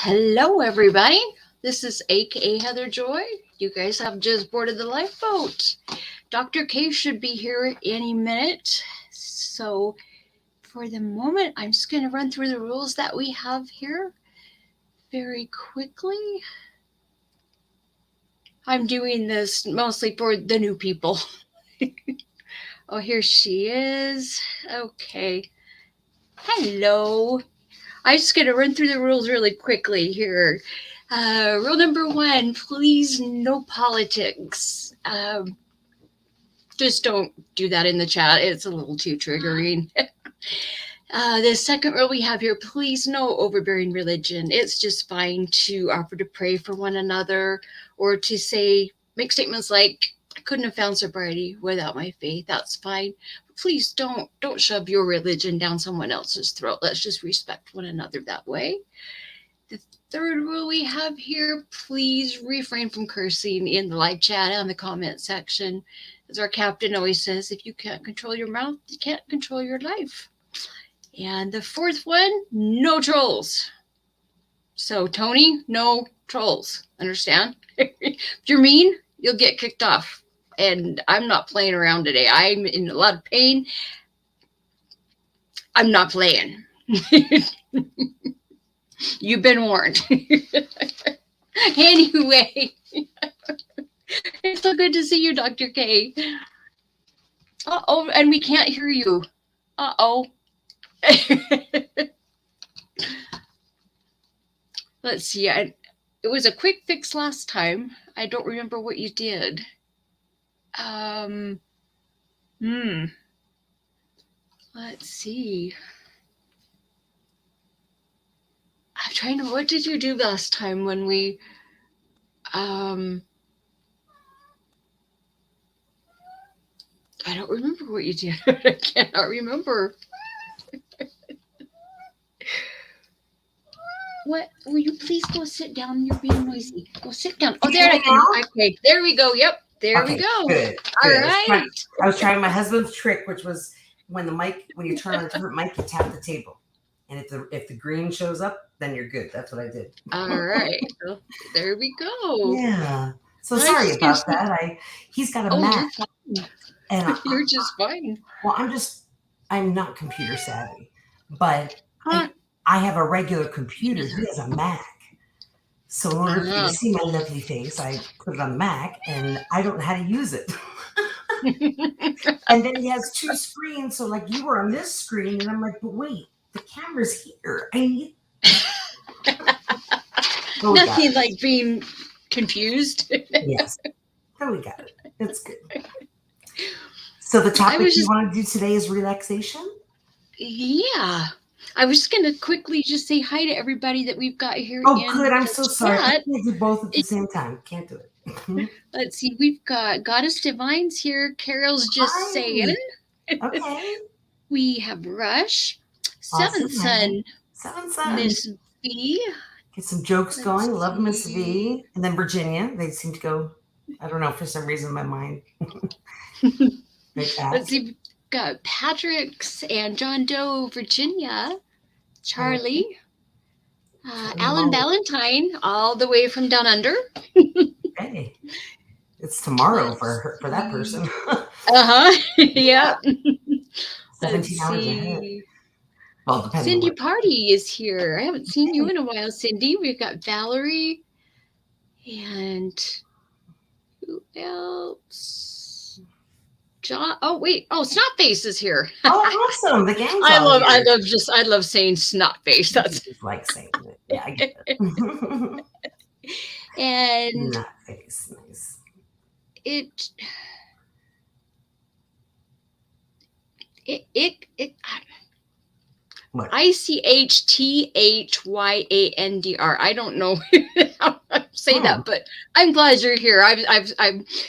Hello, everybody. This is AKA Heather Joy. You guys have just boarded the lifeboat. Dr. K should be here any minute. So, for the moment, I'm just going to run through the rules that we have here very quickly. I'm doing this mostly for the new people. Oh, here she is. Okay. Hello. I'm just going to run through the rules really quickly here. Rule number 1, please no politics. Just don't do that in the chat. It's a little too triggering. The second rule we have here, please no overbearing religion. It's just fine to offer to pray for one another or to make statements like, I couldn't have found sobriety without my faith. That's fine. But please don't shove your religion down someone else's throat. Let's just respect one another that way. The third rule we have here, please refrain from cursing in the live chat and the comment section. As our captain always says, if you can't control your mouth, you can't control your life. And the fourth one, no trolls. So, Tony, no trolls. Understand? If you're mean, you'll get kicked off. And I'm not playing around today. I'm in a lot of pain. I'm not playing. You've been warned. Anyway, it's so good to see you, Dr. K. Uh-oh, and we can't hear you. Uh-oh. Let's see. It was a quick fix last time. I don't remember what you did. Let's see. I'm trying to. What did you do last time when we? I don't remember what you did. I cannot remember. What? Will you please go sit down? You're being noisy. Go sit down. Oh, there I can. Okay, there we go. Yep, there we go. Good. All right. I was trying my husband's trick, which was when you turn on a different mic, you tap the table, and if the green shows up, then you're good. That's what I did. All right. Well, there we go. Yeah. So sorry about that. He's got a Mac. And you're just fine. Well, I'm not computer savvy, but I have a regular computer. He has a Mac. So in order for you to see my lovely face, I put it on the Mac, and I don't know how to use it. And then he has 2 screens. So like you were on this screen, and I'm like, but wait, the camera's here. I need nothing like being confused. Yes. Oh, we got it. It's good. So the topic you want to do today is relaxation? Yeah. I was just going to quickly just say hi to everybody that we've got here. Oh, good. I'm so sorry. I can't do both at the same time. Can't do it. Let's see. We've got Goddess Divine's here. Carol's just saying. Okay. We have Rush. Seventh Son. Miss V. Get some jokes going. Love Miss V. And then Virginia. They seem to go, I don't know, for some reason, my mind. Let's see. We've got Patrick's and John Doe, Virginia. Charlie. Alan Valentine, all the way from down under. Hey. It's tomorrow for that person. Yeah. 17 hours ahead. Well, Cindy Party is here. I haven't seen you in a while, Cindy. We've got Valerie. And who else? John. Oh, wait. Oh, Snotface is here. Oh, awesome. The gang's I love saying Snotface. That's just like saying it. Yeah, I get it. And Snotface. Nice. What? ICHTHYANDR. I don't know how to say that, but I'm glad you're here. I've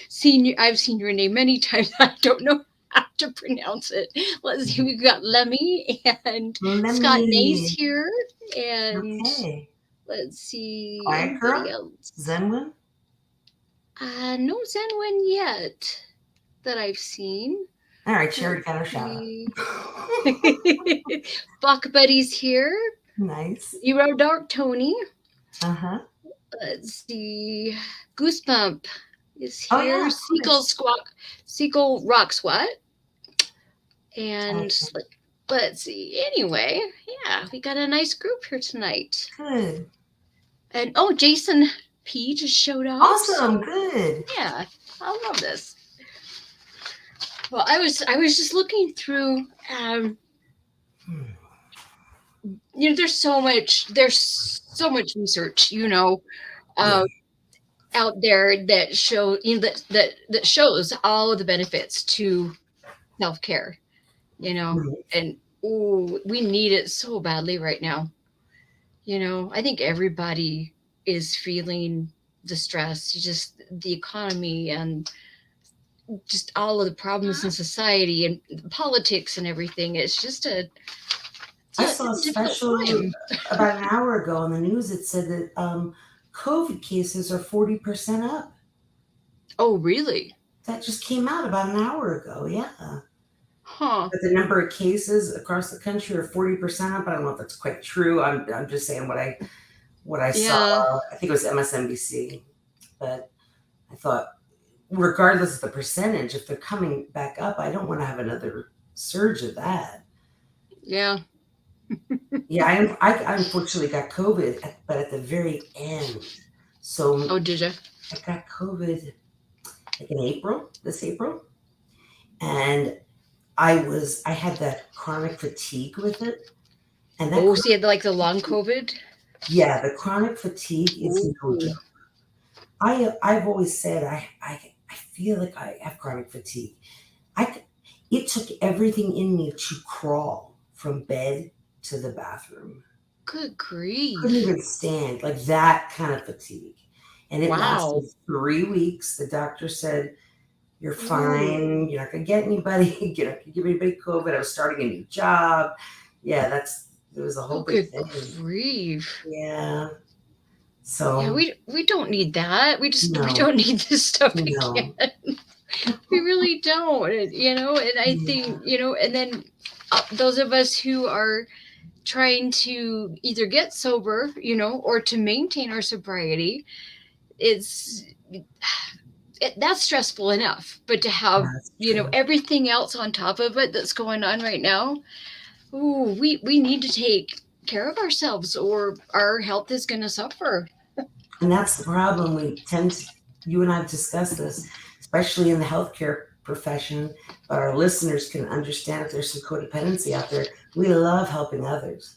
seen you. I've seen your name many times. I don't know how to pronounce it. Let's see. We've got Lemmy and Scott Nay's here, and let's see. Quiet Girl? Zenwin? No Zenwin yet that I've seen. All right, Sherry got her shout out. Bach Buddy's here. Nice. Zero Dark Tony. Uh-huh. Let's see. Goosebump is Oh, yeah, here. of course. Seagull Rock Squat. And Okay. let's see. Anyway, yeah, we got a nice group here tonight. Good. And oh, Jason P just showed up. Awesome. So Good. yeah, I love this. Well, I was just looking through. Hmm. There's so much research, Yeah. uh, out there that shows all of the benefits to self care. Mhm. And ooh, we need it so badly right now. I think everybody is feeling the stress, just the economy and just all of the problems in society and politics and everything. It's I a, saw a it's a difficult special time. about an hour ago on the news. It said that COVID cases are 40% up. Oh, really? That just came out about an hour ago. Yeah. Huh. But the number of cases across the country are 40% up. I don't know if that's quite true. I'm just saying what I saw. Yeah. I think it was MSNBC. But I thought, regardless of the percentage, if they're coming back up, I don't want to have another surge of that. Yeah. Yeah, I unfortunately got COVID, but at the very end. So Oh, did you? I got COVID like in April, this April, and I had that chronic fatigue with it, and that Oh, so you had like the long COVID? yeah, the chronic fatigue is no Ooh. joke. I've always said I feel like I have chronic fatigue. It took everything in me to crawl from bed to the bathroom. Good Couldn't grief. even stand like that kind of fatigue. And it lasted Wow. 3 weeks. The doctor said, "You're Ooh. fine. You're not gonna get anybody. You're not gonna give anybody COVID." I was starting a new job. Yeah, it was a whole Oh, big good thing. grief. Yeah. Yeah, So we don't need that. We no, don't need this stuff again. no. We really don't. And I Yeah. think, and then those of us who are trying to either get sober, or to maintain our sobriety, it's that's stressful enough. But to have, That's true. everything else on top of it that's going on right now, ooh, we need to take care of ourselves or our health is going to suffer. And that's the problem. You and I have discussed this, especially in the healthcare profession, but our listeners can understand if there's some codependency out there. We love helping others.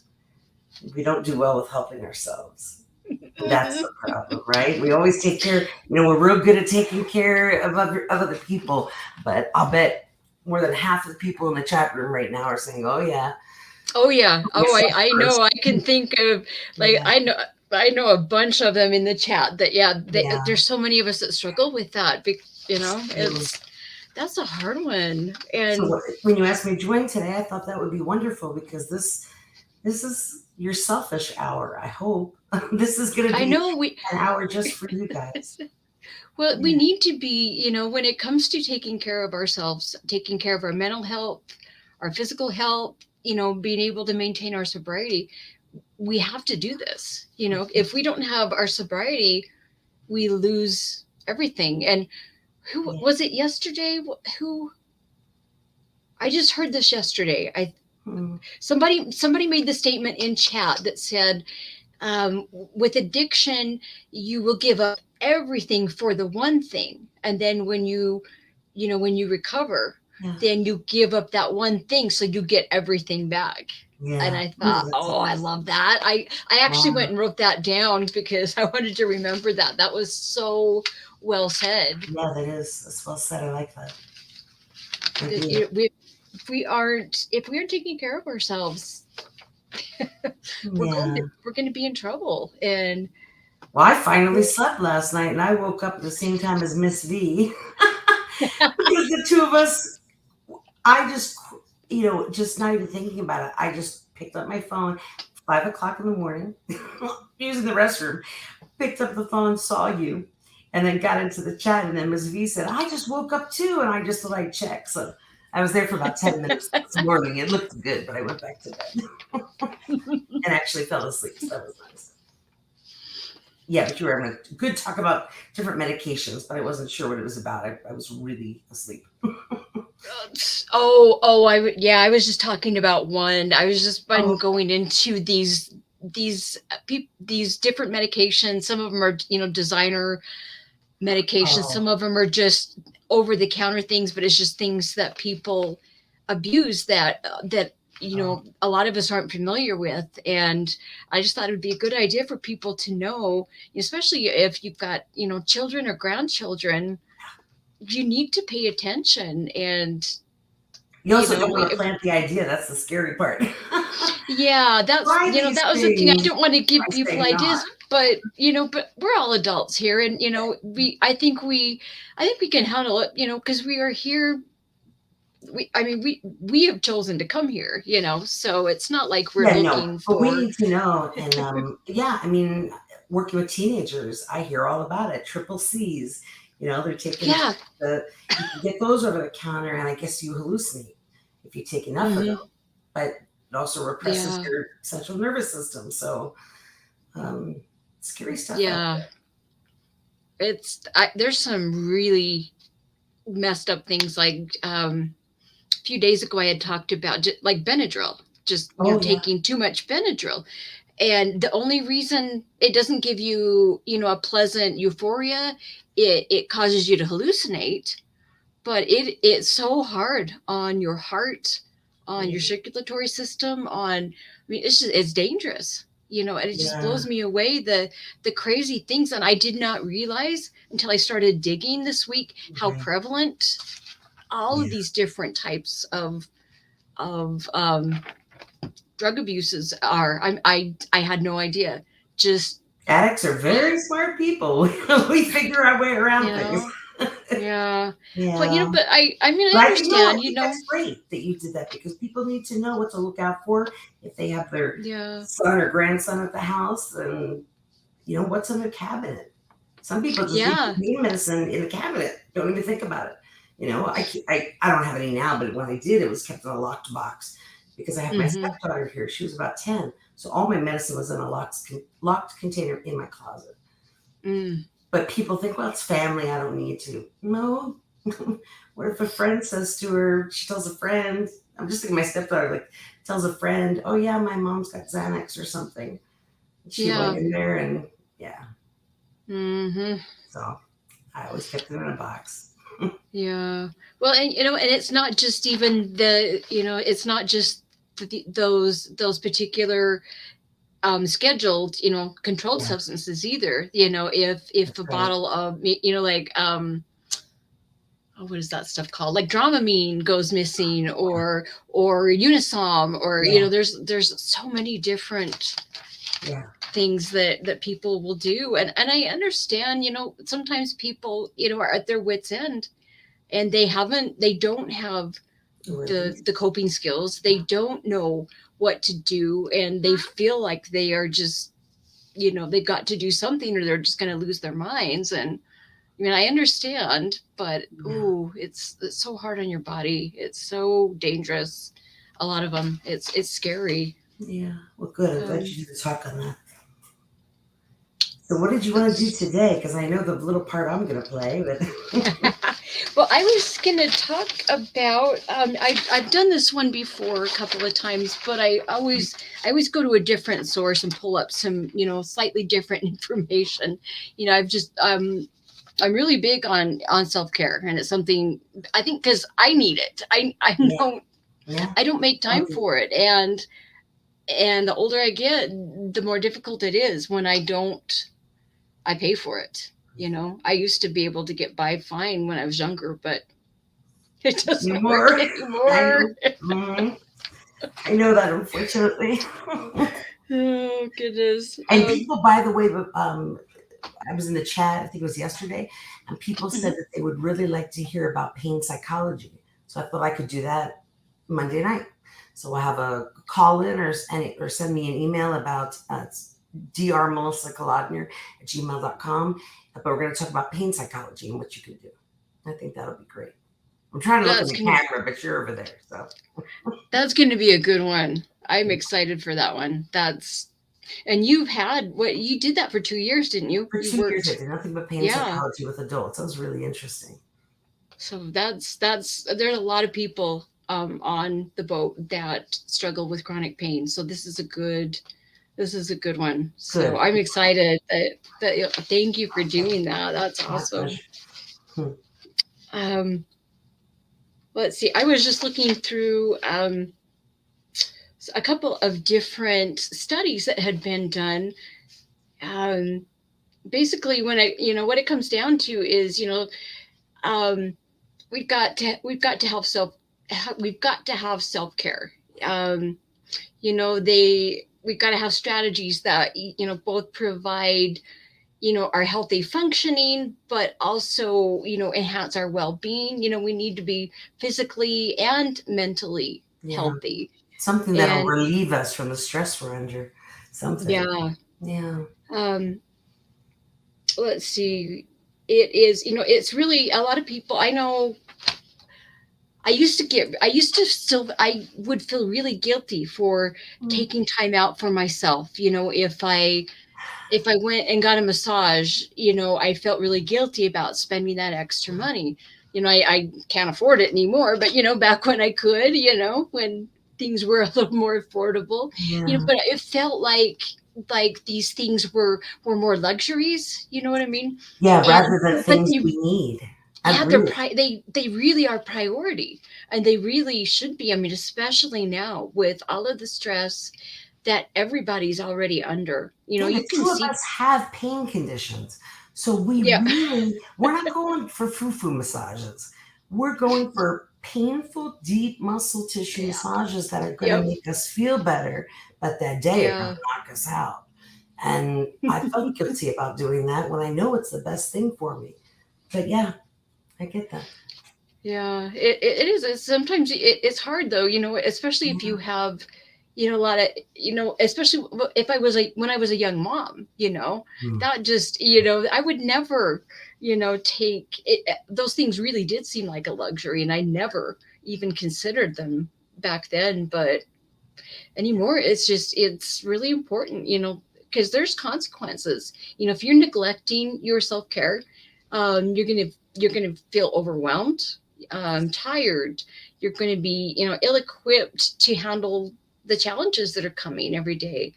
We don't do well with helping ourselves. And that's the problem, right? We always take care, we're real good at taking care of other people, but I'll bet more than half of the people in the chat room right now are saying, oh, yeah, Oh yeah. put Oh, yourself I know. first. I can think of like Yeah, I know a bunch of them in the chat that yeah, yeah, there's so many of us that struggle with that. it's true. That's a hard one. So And when you asked me to join today, I thought that would be wonderful because this is your selfish hour. I hope this is going to I be know we an hour just for you guys. well we Yeah, need to be, when it comes to taking care of ourselves, taking care of our mental health, our physical health, being able to maintain our sobriety, we have to do this. If we don't have our sobriety, we lose everything. And who yeah. was it yesterday? Who I just heard this yesterday. I Hmm. somebody made the statement in chat that said, with addiction, you will give up everything for the one thing, and then when you recover, Yeah, then you give up that one thing, so you get everything back. And yeah. I Ooh, thought, that's oh, I love that. I actually wow. went and wrote that down because I wanted to remember that. That was so well said. Yeah, that is. That's well said. I like that. I That do. if we aren't taking care of ourselves, Yeah. we're going to be in trouble. And Well, I finally slept last night and I woke up at the same time as Miss V because the two of us, I just, just not even thinking about it. I just picked up my phone, 5 o'clock in the morning, using the restroom, picked up the phone, saw you, and then got into the chat. And then Ms. V said, I just woke up too. And I just thought I'd check. So I was there for about 10 minutes this morning. It looked good, but I went back to bed and actually fell asleep. So that was nice. Yeah, but you were having a good talk about different medications, but I wasn't sure what it was about. I was really asleep. Yeah, I was just talking about one. I was just been Oh, going into these different medications. Some of them are, designer medications. oh, Some of them are just over the counter things, but it's just things that people abuse that oh. a lot of us aren't familiar with. And I just thought it would be a good idea for people to know, especially if you've got, children or grandchildren, you need to pay attention. And You you also know don't want we to plant the idea. That's the scary part. Yeah, Try these that was the thing. I things don't want to give by people saying not. ideas, but but we're all adults here, and I think we can handle it, because we are here. We have chosen to come here, so it's not like we're Yeah, no, looking but we for. need to know. And yeah, I mean, working with teenagers, I hear all about it. Triple C's, they're taking Yeah. the, you can get those over the counter, and I guess you hallucinate if you take enough of them, Hmm. but it also represses Yeah. your central nervous system. So, um, scary stuff out Yeah. There's some really messed up things, like a few days ago I had talked about like Benadryl, just there. Oh, yeah. taking too much Benadryl. And the only reason it doesn't give you, a pleasant euphoria, it causes you to hallucinate. But it's so hard on your heart, on your Mm, circulatory system, it's dangerous. And it just yeah. blows me away, the crazy things. And I did not realize until I started digging this week how Right. prevalent all of Yeah. these different types of drug abuses are. I had no idea. Just Addicts are very smart people. We figure our way around things. yeah, yeah. But Yeah. I But I think no, I understand. think that's great that you did that because people need to know what to look out for if they have their Yeah, son or grandson at the house and what's in their cabinet. Some people just leave yeah. pain medicine in the cabinet, don't even think about it. I don't have any now, but when I did, it was kept in a locked box because I have my Mm-hmm. stepdaughter here. She was about 10. So all my medicine was in a locked container in my closet. Mm. But people think, well, it's family. I don't need to. No. What if a friend says to her, she tells a friend, I'm just thinking my stepdaughter, like, tells a friend, oh, yeah, my mom's got Xanax or something. And she went Yeah. in there and, yeah. Mm-hmm. So I always kept it in a box. Yeah. Well, and and it's not just even it's not just those particular scheduled, controlled Yeah, substances either. If that's a right. bottle of, like oh, what is that stuff called? Like Dramamine goes missing, or Unisom, or Yeah, there's so many different yeah. things that people will do. And I understand, sometimes people, are at their wits end, and they don't have Relief. the coping skills. They don't know what to do, and they feel like they are just, they've got to do something, or they're just going to lose their minds. And I understand, but Yeah, ooh, it's so hard on your body. It's so dangerous. A lot of them. It's scary. yeah. Well, good. I'm glad Um, you did the talk on that. So, what did you want to do it's today? Because I know the little part I'm going to play, but well, I was going to talk about. I've done this one before a couple of times, but I always go to a different source and pull up some, slightly different information. I've just I'm really big on self care, and it's something I think, because I need it. I yeah, don't yeah. I don't make I time do. for it, and the older I get, the more difficult it is when I don't. I pay for it. I used to be able to get by fine when I was younger, but it No doesn't work more. I anymore. know. Mhm. I know that, unfortunately. Oh goodness. And people, by the way, I was in the chat, I think it was yesterday, and people said Mhm. that they would really like to hear about pain psychology. So I thought I could do that Monday night. So we'll have a call in or send me an email about drmelissakolodner@gmail.com. But we're going to talk about pain psychology and what you can do. I think that'll be great. I'm trying to look in That's the gonna camera, but you're over there. So that's gonna be a good one. I'm excited for that one. That's And you've had what you did that for 2 years, didn't you? For You 2 years, I worked, did nothing but pain yeah. psychology with adults. That was really interesting. So that's there's a lot of people on the boat that struggle with chronic pain. So this is a good one. So Good. I'm excited that thank you for doing that. That's My awesome. pleasure. Hmm. Um, let's see. I was just looking through a couple of different studies that had been done. Um, basically, when what it comes down to is, um, we've got to have we've got to have self care. We've got to have strategies that both provide our healthy functioning, but also enhance our well-being. We need to be physically and mentally Yeah. healthy. Something that'll And relieve us from the stress we're under. Something. yeah, Yeah. um let's see, it is, it's really a lot of people I know. I used to still, I would feel really guilty for Mm. taking time out for myself. If I went and got a massage, I felt really guilty about spending that extra money. I can't afford it anymore, but back when I could, when things were a little more affordable, Yeah. but it felt like these things were more luxuries, you know what I mean? Yeah, And rather than but things we need. yeah, Agreed. they really are priority, and they really should be. I mean, especially now with all of the stress that everybody's already under. Yeah, You can two of see. us have pain conditions. So Yeah. we're not going for foo-foo massages. We're going for painful, deep muscle tissue Yeah. massages that are going to Yep. make us feel better, but that day are going Yeah. to knock us out. And I felt guilty about doing that when I know it's the best thing for me. But yeah, I get that. Yeah, it is. Sometimes it's hard though, especially if you Yeah. have, a lot of, especially if I was when I was a young mom, Mm. that just, I would never, take it. Those things really did seem like a luxury, and I never even considered them back then. But anymore, it's really important, because there's consequences. If you're neglecting your self-care, you're gonna feel overwhelmed, tired. You're going to be ill-equipped to handle the challenges that are coming every day.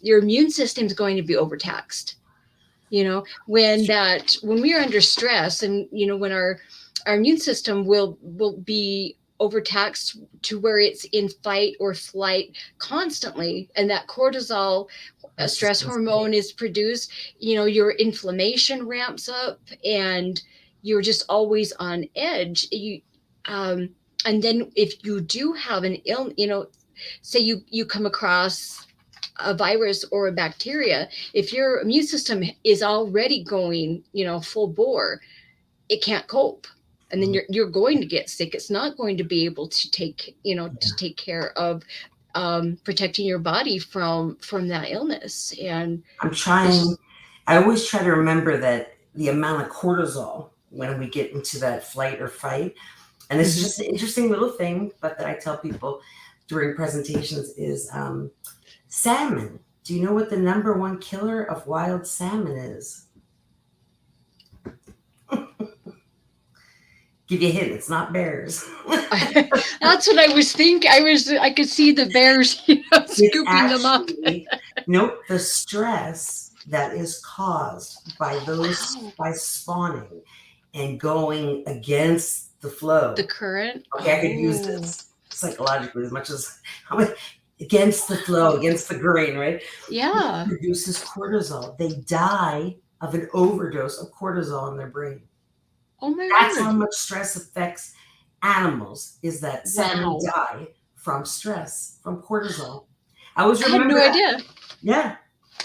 Your immune system is going to be overtaxed. When we are under stress, and when our immune system will be overtaxed to where it's in fight or flight constantly, and that cortisol, I a was just stress going to say, hormone, is produced. Your inflammation ramps up, and you're just always on edge. And then if you do have an ill, say you come across a virus or a bacteria, if your immune system is already going, full bore, it can't cope. And then mm, you're going to get sick. It's not going to be able to yeah, take care of protecting your body from that illness. And I'm it's trying, just, I always try to remember that the amount of cortisol when we get into that flight or fight. And it's mhm. just an interesting little thing, but that I tell people during presentations is salmon. Do you know what the number one killer of wild salmon is? Give you a hint, it's not bears. That's what I was thinking. I could see the bears, It's scooping them up. actually, nope, the stress that is caused by those, Wow. by spawning and going against the The flow. current. Okay, I could use Oh, this psychologically as much as against the flow, against the grain, right? It yeah. produces cortisol. They die of an overdose of cortisol in their brain. Oh my That's how word. much stress affects animals, is that salmon Wow. die from stress, from cortisol. I always I had remember no that. idea. Yeah.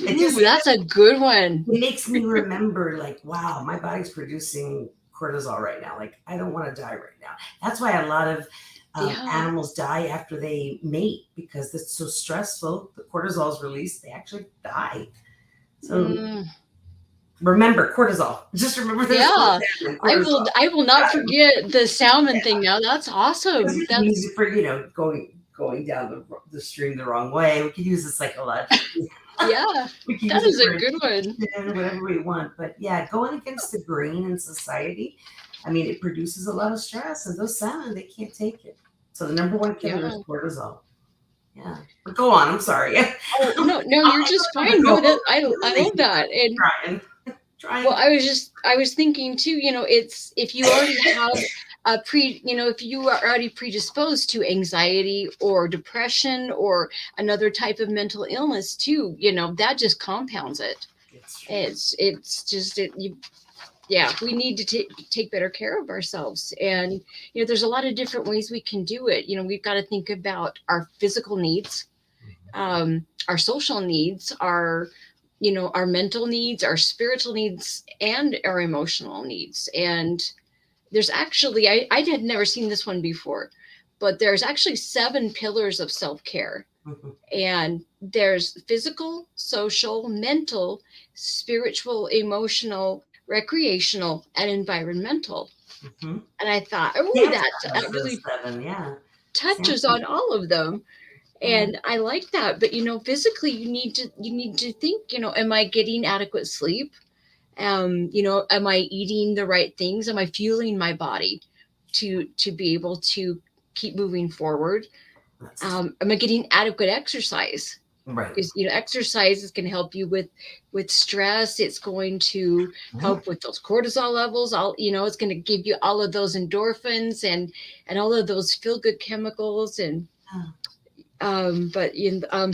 It Ooh, just that's a good one. it makes me remember, like, wow, my body's producing cortisol right now. Like, I don't want to die right now. That's why a lot of Yeah. animals die after they mate because it's so stressful. The cortisol is released, they actually die. So Mm, remember cortisol. Just remember this with yeah. salmon, cortisol. I will not Got it. forget the salmon thing now. That's Because awesome. you can use it for, going. going down the stream the wrong way. We could use it psychologically. Yeah, We can that use it is for a good one. whatever we want. But yeah, going against the grain in society, I mean, it produces a lot of stress, and those salmon, they can't take it. So the number one killer is Yeah. cortisol. Yeah. But go on. I'm sorry. I'm Oh, no, no, you're just the fine. No, that co-host. I love that. And Trying. well, Trying. I was thinking too, it's if you already have if you are already predisposed to anxiety or depression or another type of mental illness too, that just compounds it. It's true. It's just yeah, we need to take better care of ourselves. And there's a lot of different ways we can do it. We've got to think about our physical needs, our social needs, our mental needs, our spiritual needs, and our emotional needs. And there's actually, I had never seen this one before, but there's actually 7 pillars of self-care. Mhm. And there's physical, social, mental, spiritual, emotional, recreational, and environmental. Mhm. And I thought, oh, Sam's that has those really 7. Yeah. Sam's touches on all of them. yeah. And I like that. But physically, you need to think, am I getting adequate sleep? Am I eating the right things? Am I fueling my body to be able to keep moving forward? That's Am I getting adequate exercise? right. Because exercise is going to help you with stress. It's going to Mhm. help with those cortisol levels. It's going to give you all of those endorphins and all of those feel good chemicals. And Yeah. but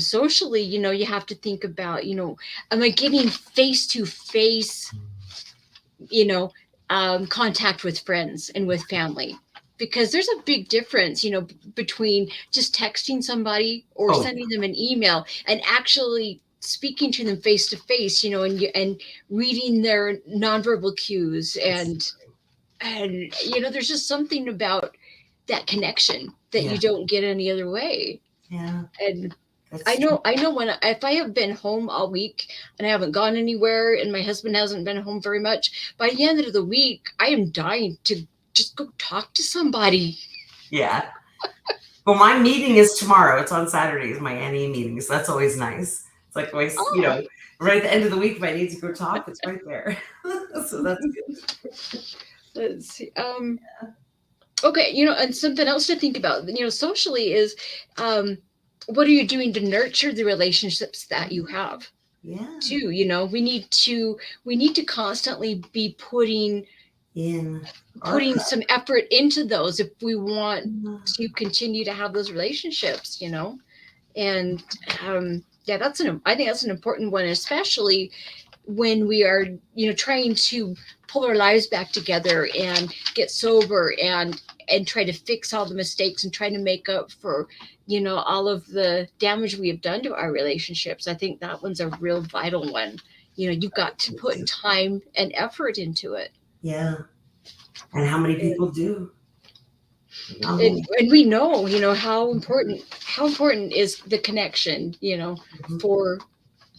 socially, you have to think about, am I getting face to face, you know, contact with friends and with family? Because there's a big difference, between just texting somebody or Oh, sending them an email and actually speaking to them face to face, and reading their nonverbal cues. it's And there's just something about that connection that yeah. you don't get any other way. Yeah. And That's I true. know, I know if I have been home all week and I haven't gone anywhere and my husband hasn't been home very much, by the end of the week, I am dying to just go talk to somebody. Yeah. Well, my meeting is tomorrow. It's on Saturdays, my NE meeting. So that's always nice. It's like always, Oh, right at the end of the week, if I need to go talk, it's right there. So that's good. let's see. Okay, and something else to think about, socially is, what are you doing to nurture the relationships that you have? Yeah. Too, we need to constantly be In our putting some effort into those if we want cup. to continue to have those relationships. And yeah, I think that's an important one, especially when we are trying to pull our lives back together and get sober and try to fix all the mistakes and try to make up for all of the damage we have done to our relationships. I think that one's a real vital one. You've got to put time and effort into it. Yeah. And how many people do? Not and, many. and we know how important is the connection Mhm. for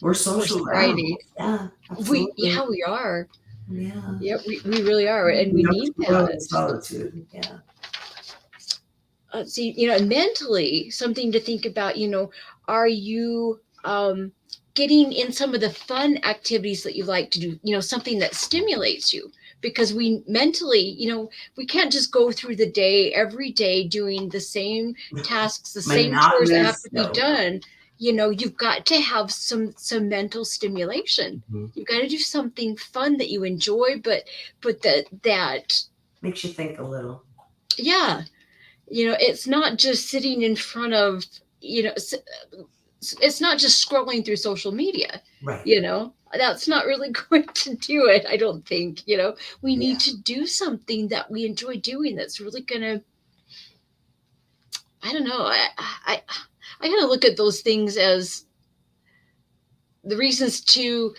We're for social sobriety. animals. Yeah, we absolutely. Yeah, we are. Yeah. Yeah, we really are, and We we know need to grow in that. solitude. Yeah. See, mentally, something to think about. Are you getting in some of the fun activities that you like to do? Something that stimulates you, because we mentally, we can't just go through the day every day doing the same tasks, the same chores that have Monotonous. to be No. done. You've got to have some mental stimulation. Mhm. You've got to do something fun that you enjoy, but that Makes you think a little. yeah, it's not just sitting in front of, it's not just scrolling through social media. Right. That's not really going to do it, I don't think. We Yeah. need to do something that we enjoy doing that's really gonna, I don't know, I gotta look at those things as the reasons to,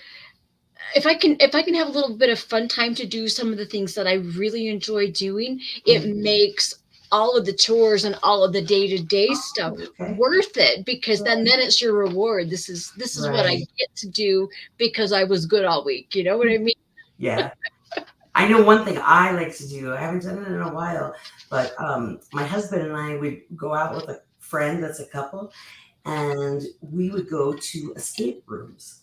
if I can have a little bit of fun time to do some of the things that I really enjoy doing, it Mhm. makes all of the chores and all of the day-to-day stuff Okay. worth it, because then it's your reward. This is what I Right. get to do because I was good all week. You know what I mean? Yeah. I know one thing I like to do. I haven't done it in a while, but my husband and I would go out with a friend that's a couple, and we would go to escape rooms.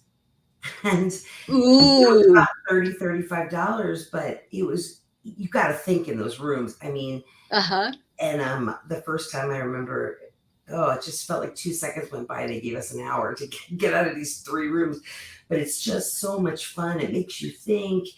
And it was Ooh. about 30, $35, but it was you gotta think in those rooms. I mean, Uh-huh. and, the first time I remember, oh, it just felt like 2 seconds went by, and they gave us an hour to get out of these 3 rooms, but it's just so much fun. It makes you think,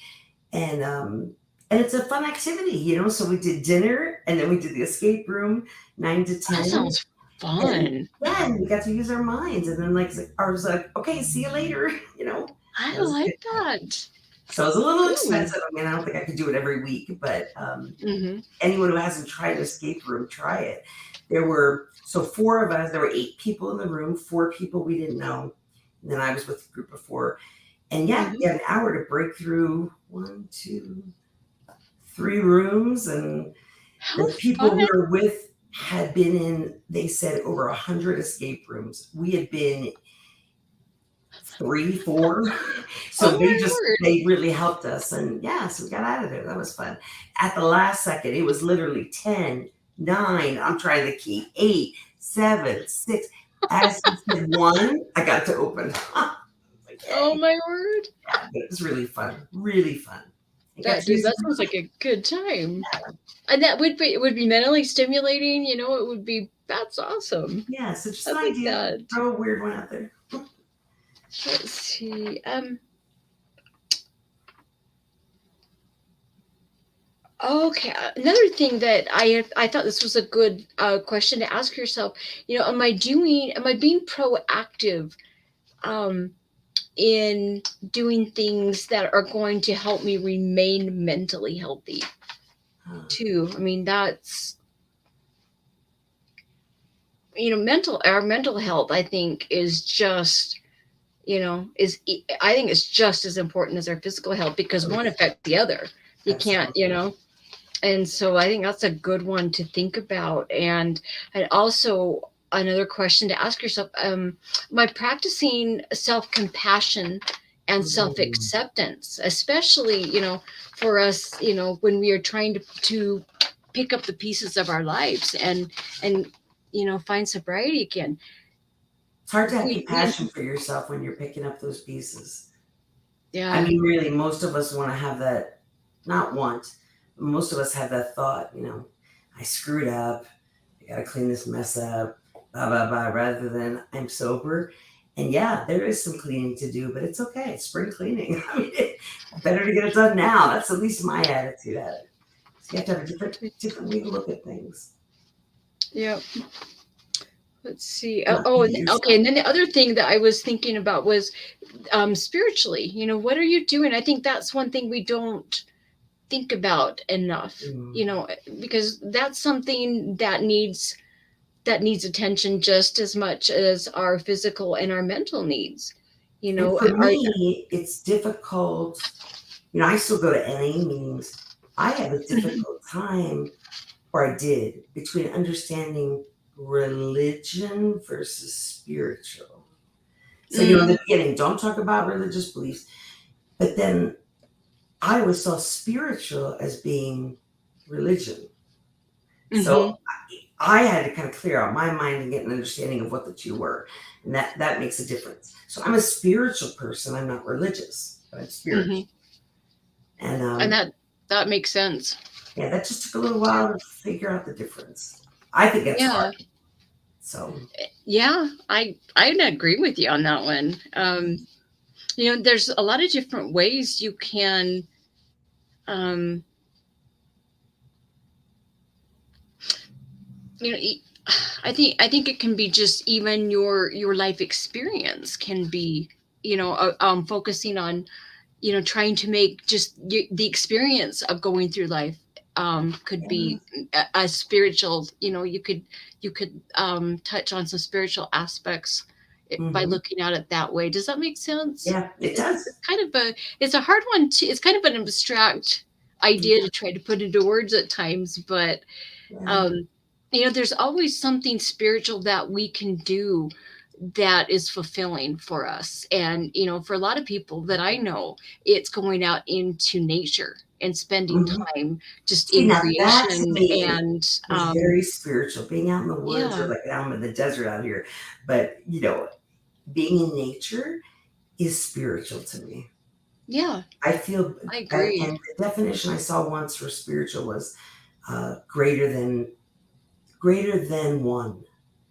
and, and it's a fun activity, so we did dinner, and then we did the escape room, 9 to That 10, sounds and fun. yeah, and we got to use our minds, and then, like, I was like, "Okay, see you later," you know? I That was a good like time. that. So it's a little Ooh. expensive. I mean, I don't think I could do it every week, but Mhm. anyone who hasn't tried an escape room, try it. There were so 4 of us. There were 8 people in the room. 4 people we didn't know. And then I was with a group of 4. And yeah, Mhm. you had an hour to break through 1, 2, 3 rooms, and How the people we fun. were with had been in, they said, over 100 escape rooms. We had been 3, 4. So Oh my word. they really helped us, and yeah, so we got out of there. That was fun. At the last second, it was literally 10, 9. I'm trying to keep 8, 7, 6. As he said 1, I got to open. Oh Okay. my word. Yeah, but it was really fun, really fun. I got That to dude, use that my sounds like a good time. And that would be it would be mentally stimulating, it would be that's awesome. yeah, so just I an like idea. that. Throw a weird one out there. Let's see. Okay, another thing that I thought this was a good question to ask yourself. Am I being proactive um, in doing things that are going to help me remain mentally healthy too? I mean, that's our mental health. I think is just I think it's just as important as our physical health because Oh, one affects the other. You can't, absolutely. And so I think that's a good one to think about. And also another question to ask yourself, am I practicing self-compassion and Mm. self-acceptance, especially, for us, when we are trying to pick up the pieces of our lives and find sobriety again. It's hard to have We compassion for yourself when you're picking up those pieces. I Yeah. mean, really, most of us wanna have that, not want, most of us have that thought, "I screwed up. I gotta clean this mess up, blah, blah, blah," rather than, "I'm sober." And yeah, there is some cleaning to do, but it's okay. It's spring cleaning. I mean, better to get it done now. That's at least my attitude at it. So you have to have a different way to look at things, Yeah. Let's see. not Oh, beat okay. yourself. And then the other thing that I was thinking about was spiritually. What are you doing? I think that's one thing we don't think about enough. Mm. Because that's something that needs attention just as much as our physical and our mental needs. And for Are me, it's difficult. I still go to NA meetings. I have a difficult time, or I did, between understanding religion versus spiritual. So, in mm, the beginning, don't talk about religious beliefs. But then I always saw spiritual as being religion. So mm-hmm, I had to kind of clear out my mind and get an understanding of what the two were. And that makes a difference. So I'm a spiritual person. I'm not religious, but I'm mm-hmm. spiritual. And And that makes sense. yeah, that just took a little while to figure out the difference. I think it's hard. Yeah. So Yeah. I agree with you on that one. There's a lot of different ways you can um, you know e- I think it can be just even your life experience can be focusing on trying to make just the experience of going through life could yeah, be a spiritual. You could touch on some spiritual aspects by hmm, looking at it that way. Does that make sense? yeah, it It's does. kind of it's a hard one to it's kind of an abstract idea Yeah, to try to put into words at times, but yeah, um, there's always something spiritual that we can do that is fulfilling for us. And, for a lot of people that I know, it's going out into nature and spending Mhm. time just See, in now that to creation me and is very spiritual, being out in the woods or yeah, like I'm in the desert out here. But, being in nature is spiritual to me. yeah, I feel, I and agree. the definition I saw once for spiritual was greater than one.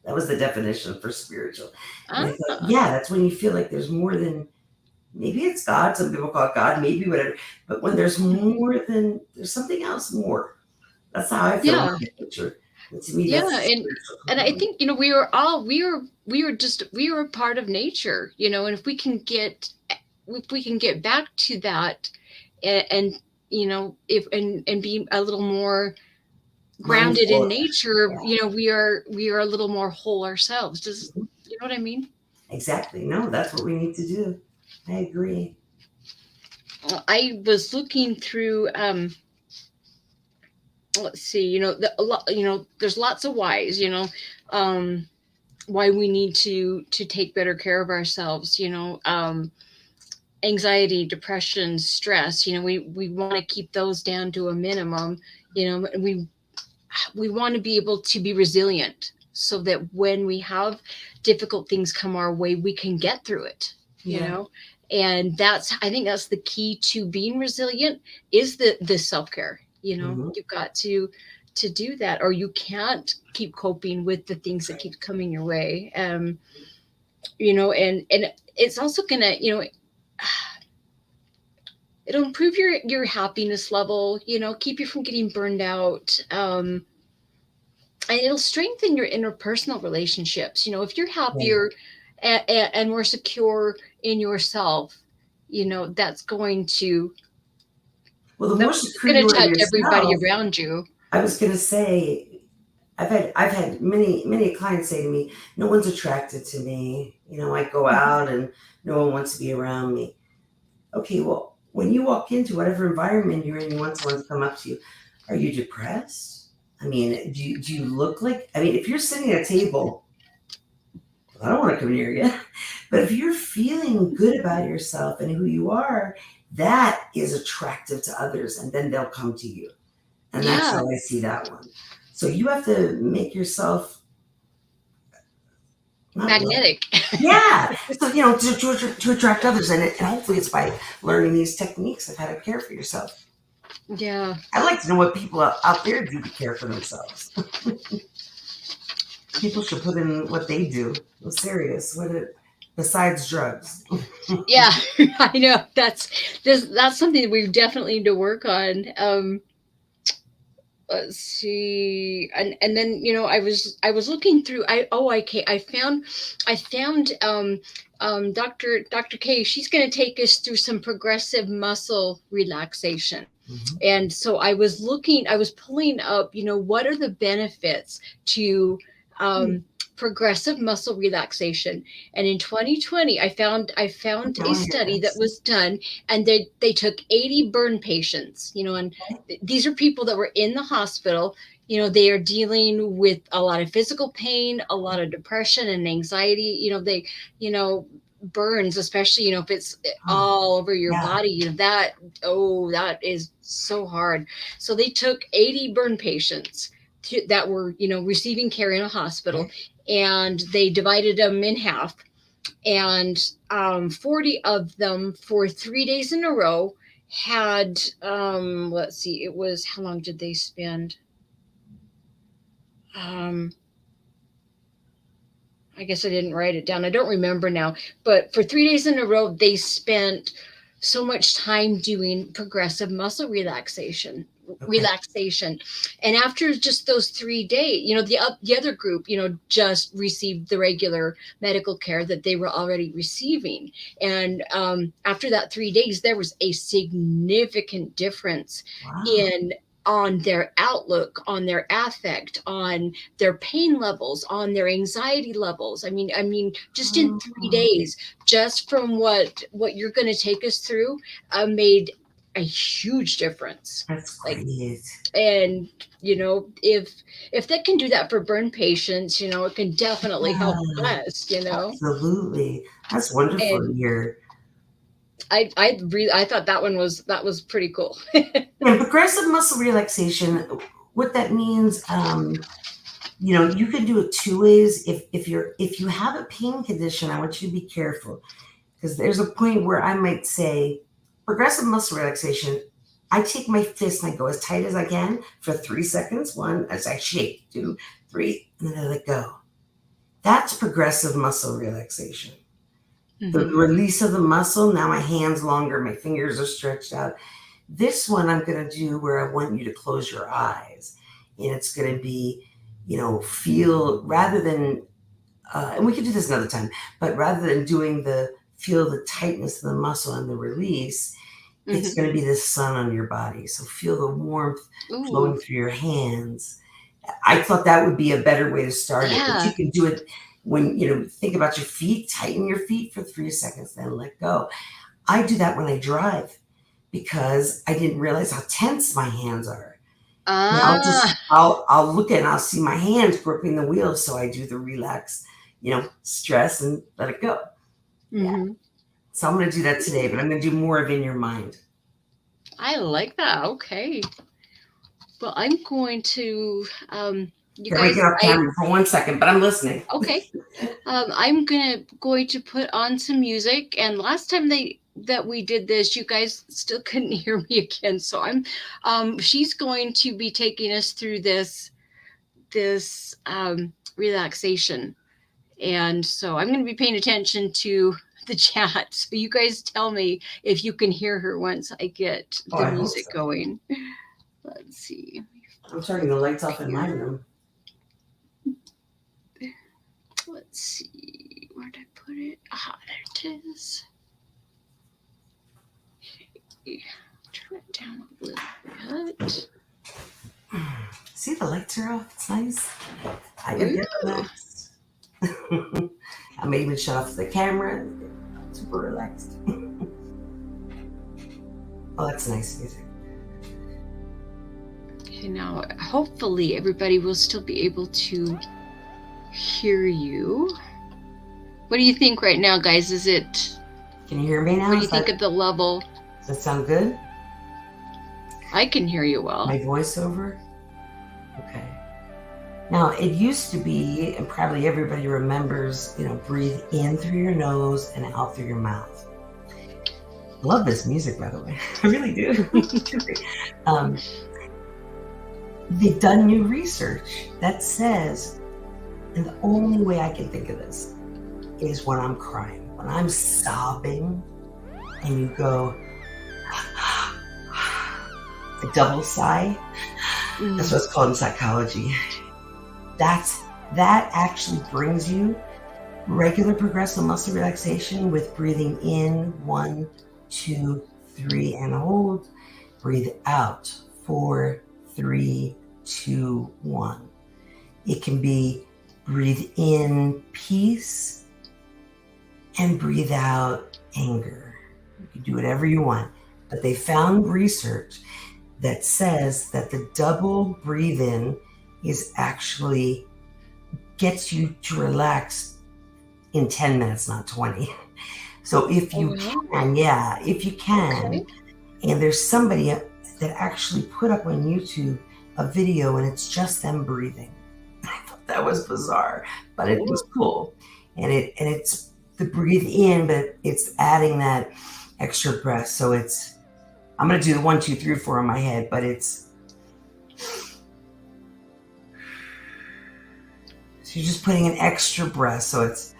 That was the definition for spiritual. And I thought, Ah, yeah, that's when you feel like there's more than, maybe it's God. Some people call it God, maybe whatever. But when there's something else more. That's how I feel yeah, about nature. And to me, yeah, that's a and spiritual I component. think we were just we were a part of nature, and if we can get back to that and if and be a little more grounded Mindful in of nature, that. we are a little more whole ourselves. Does Mhm. you know what I mean? Exactly. No, that's what we need to do. I agree. I was looking through let's see, a lot, there's lots of whys, um why we need to take better care of ourselves, anxiety, depression, stress, we want to keep those down to a minimum, and we want to be able to be resilient so that when we have difficult things come our way, we can get through it, you Yeah. know? And I think that's the key to being resilient is the self-care. Hmm. You've got to do that or you can't keep coping with the things that keep coming your way. And it's also gonna, it'll improve your happiness level, keep you from getting burned out. And it'll strengthen your interpersonal relationships. If you're Yeah. happier and more secure in yourself, that's Well, the more secure going you to are in touch everybody yourself, around you. I was going to say, I've had many clients say to me, "No one's attracted to me. I go out and no one wants to be around me." Okay, well, when you walk into whatever environment you're in, you want someone to come up to you. Are you depressed? I mean, do you look like? I mean, if you're sitting at a table, I don't want to come near you. But if you're feeling good about yourself and who you are, that is attractive to others, and then they'll come to you. And that's Yeah, how I see that one. So you have to make yourself not love. magnetic. Yeah. So, to attract others. And hopefully it's by learning these techniques of how to care for yourself. Yeah, I'd like to know what people out there do to care for themselves. People should put in what they do. I'm serious. Besides drugs. yeah. I know that's something that we definitely need to work on. Let's see, and then I was looking through. I found Dr. K. She's going to take us through some progressive muscle relaxation. Mhm. And so I was pulling up, what are the benefits to progressive muscle relaxation. And in 2020, I found Okay, I a want to hear study that this. was done, and they took 80 burn patients, and these are people that were in the hospital. They are dealing with a lot of physical pain, a lot of depression and anxiety. You know, burns, especially, if it's Oh, all over your yeah. body, that is so hard. So they took 80 burn patients that were, receiving care in a hospital, Okay. and they divided them in half, and 40 of them for 3 days in a row had let's see, it was, how long did they spend? um I guess I didn't write it down, I don't remember now, but for 3 days in a row they spent so much time doing progressive muscle Okay. relaxation. And after just those 3 days, the other group, just received the regular medical care that they were already receiving. And after that 3 days, there was a significant difference Wow. in on their outlook, on their affect, on their pain levels, on their anxiety levels. I mean, just in three Oh, days, just from what you're going to take us through, made a huge difference. that's Like, great. and if that can do that for burn patients, it can definitely help Yeah, us. absolutely. That's wonderful And to hear. I thought that was pretty cool. And progressive muscle relaxation, what that means, you can do it two ways. If you have a pain condition, I want you to be careful, because there's a point where I might say progressive muscle relaxation. I take my fist and I go as tight as I can for 3 seconds. One, as I shake, 2, 3, and then I let go. That's progressive muscle relaxation. The release of the muscle. Now my hand's longer, my fingers are stretched out. This one I'm going to do where I want you to close your eyes, and it's going to be, feel, rather than, and we can do this another time, but rather than feel the tightness of the muscle and the release, it's going to be the sun on your body. So feel the warmth flowing through your hands. I thought that would be a better way to start it, but you can do it when, think about your feet, tighten your feet for 3 seconds, then let go. I do that when I drive because I didn't realize how tense my hands are. I'll look at it and I'll see my hands gripping the wheel. So I do the relax, stress and let it go. Yeah. So I'm going to do that today, but I'm going to do more of in your mind. I like that. Okay. Well, I'm going to, you guys. Get off camera for 1 second, but I'm listening. Okay. I'm going to put on some music. And last time that we did this, you guys still couldn't hear me again. So she's going to be taking us through this relaxation. And so I'm going to be paying attention to the chat. So you guys tell me if you can hear her once I get the music going. Let's see. I'm turning the lights off in my room. Let's see. Where did I put it? There it is. Okay. Turn it down a little bit. See, the lights are off. It's nice. I gotta get relaxed. I may even shut off the camera. Super relaxed. Oh, that's nice music. Okay, now hopefully everybody will still be able to hear you. What do you think right now, guys? Can you hear me now? What do you think of the level? Does that sound good? I can hear you well. My voiceover? Okay. Now, it used to be, and probably everybody remembers, breathe in through your nose and out through your mouth. I love this music, by the way. I really do. They've done new research that says, and the only way I can think of this is when I'm crying, when I'm sobbing, and you go, a double sigh. That's what's called in psychology. That actually brings you regular progressive muscle relaxation with breathing in 1, 2, 3 and hold. Breathe out 4, 3, 2, 1. It can be breathe in peace and breathe out anger. You can do whatever you want, but they found research that says that the double breathe in is actually gets you to relax in 10 minutes, not 20. So if you can, if you can, and there's somebody that actually put up on YouTube a video and it's just them breathing. I thought that was bizarre, but it was cool. And it's the breathe in, but it's adding that extra breath. So I'm going to do the 1, 2, 3, 4 in my head, but so you're just putting an extra breath. So it's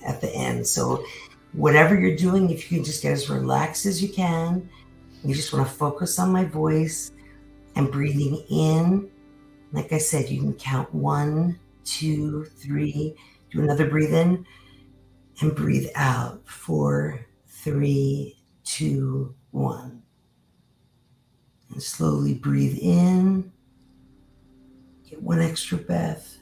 at the end. So whatever you're doing, if you can just get as relaxed as you can, you just want to focus on my voice and breathing in. Like I said, you can count 1, 2, 3, do another breathe in and breathe out 4, 3, 2, 1. And slowly breathe in, get 1 extra breath,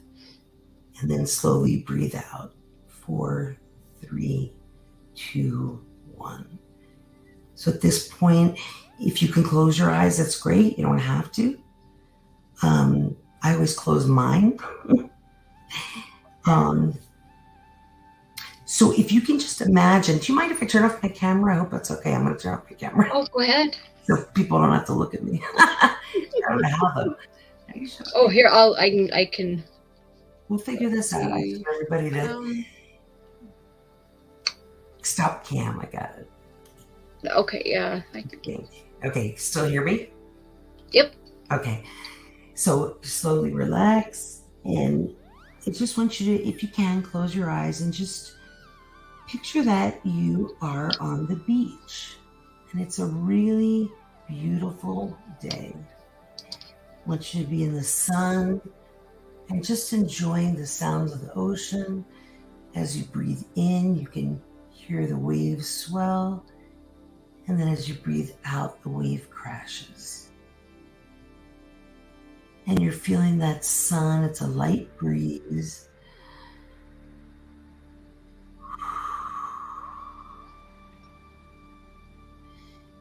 and then slowly breathe out 4, 3, 2, 1. So at this point, if you can close your eyes, that's great. You don't have to. I always close mine. So if you can just imagine, do you mind if I turn off my camera? I hope that's okay. I'm going to turn off my camera. Oh, go ahead. So people don't have to look at me. I don't know how though. Oh, here, I can. We'll figure this out. I See. want everybody to stop cam. I got it. Okay, yeah. Okay, still hear me? Yep. Okay. So slowly relax, and I just want you to, if you can, close your eyes and just picture that you are on the beach and it's a really beautiful day. I want you to be in the sun and just enjoying the sounds of the ocean. As you breathe in, you can hear the waves swell, and then as you breathe out, the wave crashes. And you're feeling that sun. It's a light breeze.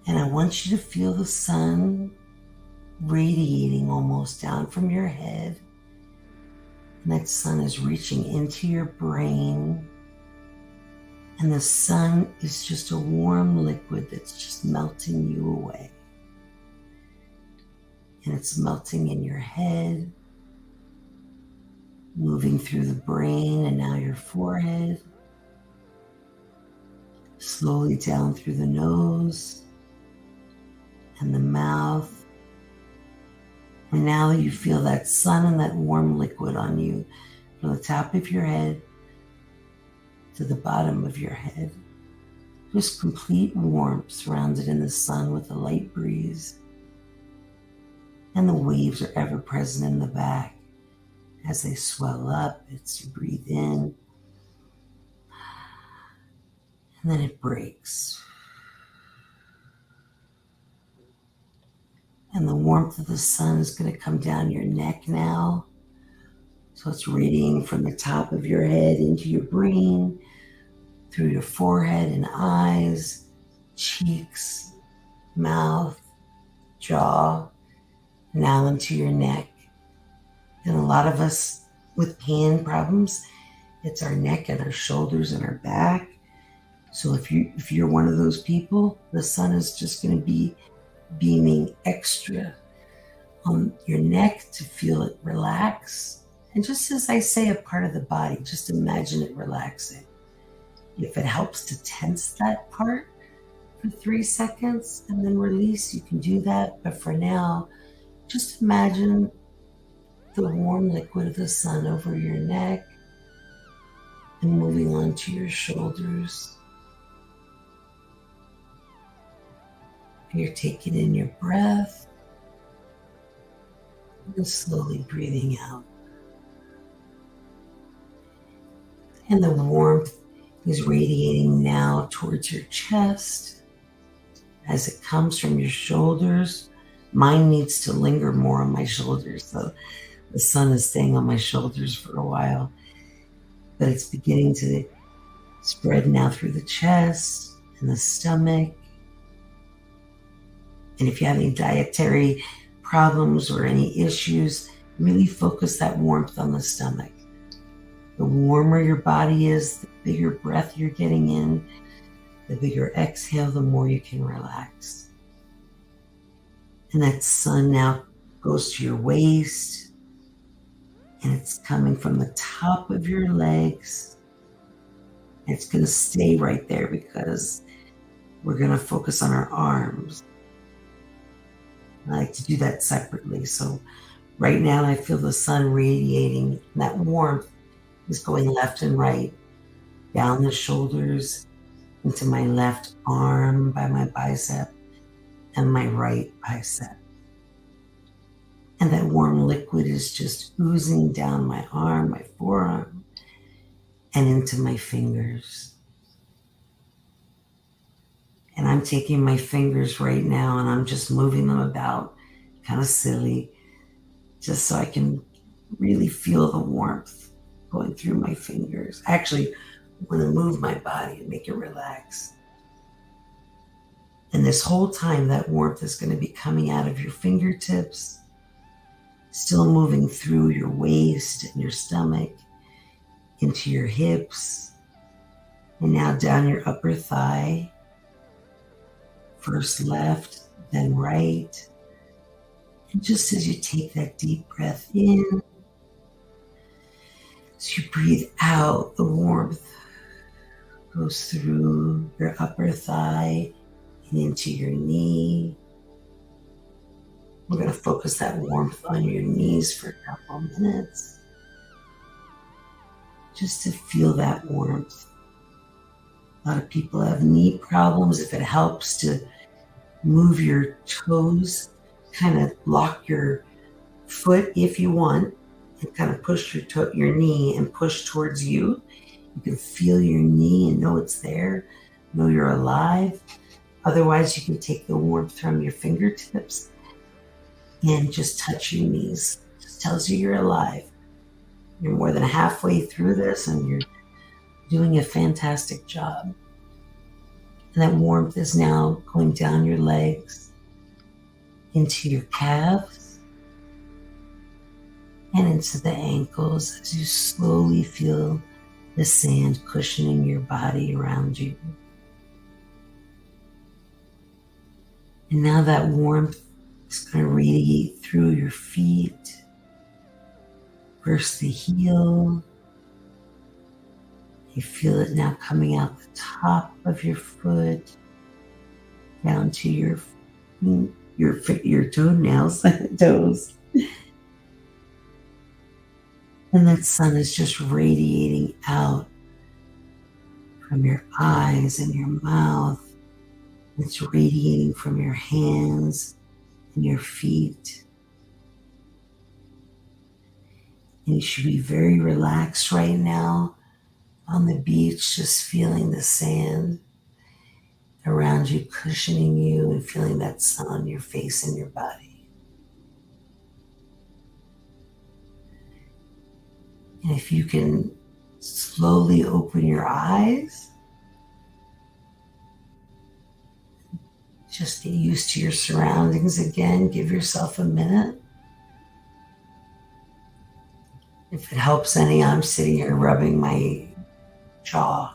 And I want you to feel the sun radiating almost down from your head. And that sun is reaching into your brain. And the sun is just a warm liquid that's just melting you away. And it's melting in your head, moving through the brain and now your forehead, slowly down through the nose and the mouth. And now that you feel that sun and that warm liquid on you from the top of your head to the bottom of your head, just complete warmth surrounded in the sun with a light breeze. And the waves are ever present in the back as they swell up as you breathe in. And then it breaks. And the warmth of the sun is going to come down your neck now. So it's radiating from the top of your head into your brain, through your forehead and eyes, cheeks, mouth, jaw, now into your neck. And a lot of us with pain problems, it's our neck and our shoulders and our back. So if you're one of those people, the sun is just going to be beaming extra on your neck to feel it relax. And just as I say, a part of the body, just imagine it relaxing. If it helps to tense that part for 3 seconds and then release, you can do that. But for now, just imagine the warm liquid of the sun over your neck and moving on to your shoulders. You're taking in your breath and slowly breathing out. And the warmth is radiating now towards your chest as it comes from your shoulders. Mine needs to linger more on my shoulders, so the sun is staying on my shoulders for a while. But it's beginning to spread now through the chest and the stomach. And if you have any dietary problems or any issues, really focus that warmth on the stomach. The warmer your body is, the bigger breath you're getting in, the bigger exhale, the more you can relax. And that sun now goes to your waist, and it's coming from the top of your legs. It's going to stay right there because we're going to focus on our arms. I like to do that separately. So right now I feel the sun radiating, and that warmth is going left and right, down the shoulders, into my left arm by my bicep and my right bicep. And that warm liquid is just oozing down my arm, my forearm, and into my fingers. And I'm taking my fingers right now and I'm just moving them about, kind of silly, just so I can really feel the warmth going through my fingers. I actually want to move my body and make it relax. And this whole time, that warmth is going to be coming out of your fingertips, still moving through your waist and your stomach, into your hips, And now down your upper thigh, first left, then right. And just as you take that deep breath in, as you breathe out, the warmth goes through your upper thigh and into your knee. We're going to focus that warmth on your knees for a couple minutes, just to feel that warmth. A lot of people have knee problems. If it helps to move your toes, kind of lock your foot if you want, and kind of push your knee and push towards you. You can feel your knee and know it's there, know you're alive. Otherwise, you can take the warmth from your fingertips and just touch your knees. It just tells you you're alive. You're more than halfway through this and you're doing a fantastic job. And that warmth is now going down your legs, into your calves, and into the ankles as you slowly feel the sand cushioning your body around you. And now that warmth is going to radiate through your feet, first the heel. You feel it now coming out the top of your foot, down to your toenails, toes. And that sun is just radiating out from your eyes and your mouth. It's radiating from your hands and your feet. And you should be very relaxed right now on the beach, just feeling the sand around you, cushioning you, and feeling that sun on your face and your body. And if you can slowly open your eyes, just get used to your surroundings again. Give yourself a minute. If it helps any, I'm sitting here rubbing my jaw.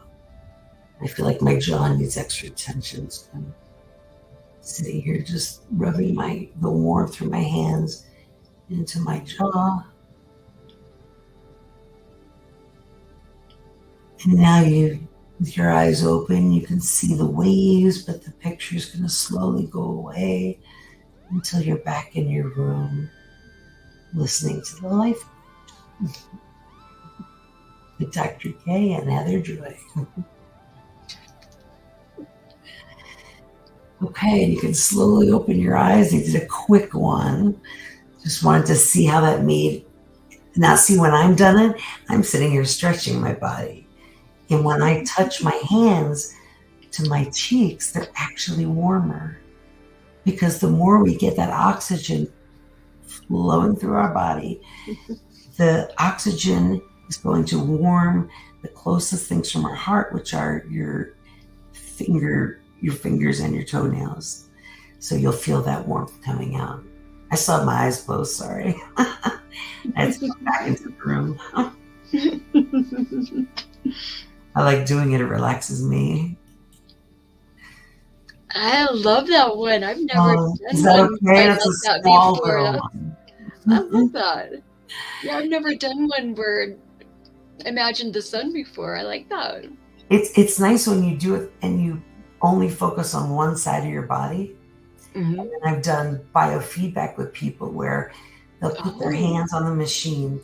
I feel like my jaw needs extra attention. So I'm sitting here just rubbing the warmth through my hands into my jaw. And now with your eyes open, you can see the waves, but the picture is going to slowly go away until you're back in your room listening to the life with Dr. K and Heather Joy. Okay, and you can slowly open your eyes. I did a quick one. Just wanted to see how that made. Now see, when I'm done it, I'm sitting here stretching my body. And when I touch my hands to my cheeks, they're actually warmer. Because the more we get that oxygen flowing through our body, the oxygen is going to warm the closest things from our heart, which are your fingers and your toenails. So you'll feel that warmth coming out. I still have my eyes closed, sorry. I had to go back into the room. I like doing it, it relaxes me. I love that one. I've never done is that one okay? That's a small before. one. I love that. Yeah, I've never done one where I imagined the sun before. I like that. It's nice when you do it and you only focus on one side of your body. Mm-hmm. And I've done biofeedback with people where they'll put their hands on the machine.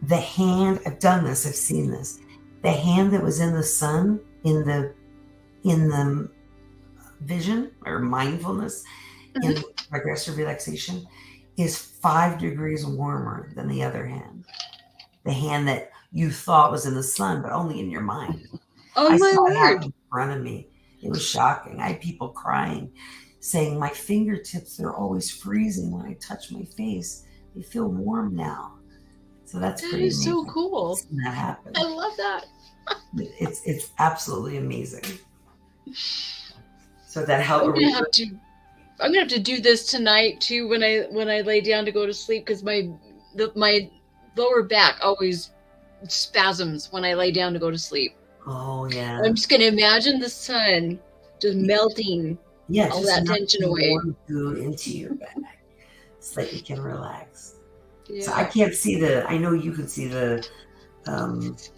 The hand, I've done this, I've seen this. The hand that was in the sun, in the vision or mindfulness, in progressive relaxation, is 5 degrees warmer than the other hand. The hand that you thought was in the sun, but only in your mind. Oh, I my saw word. it in front of me. It was shocking. I had people crying, saying my fingertips, they're always freezing when I touch my face. They feel warm now. So that's pretty amazing. So cool. That happen. I love that. It's absolutely amazing. So that helped. I'm gonna have to do this tonight too when I lay down to go to sleep, because my lower back always spasms when I lay down to go to sleep. Oh, yeah. I'm just going to imagine the sun just melting Yeah, all just that enough tension to away. warm goo into your back so that you can relax. So I Yeah. can't see I know you can see the chat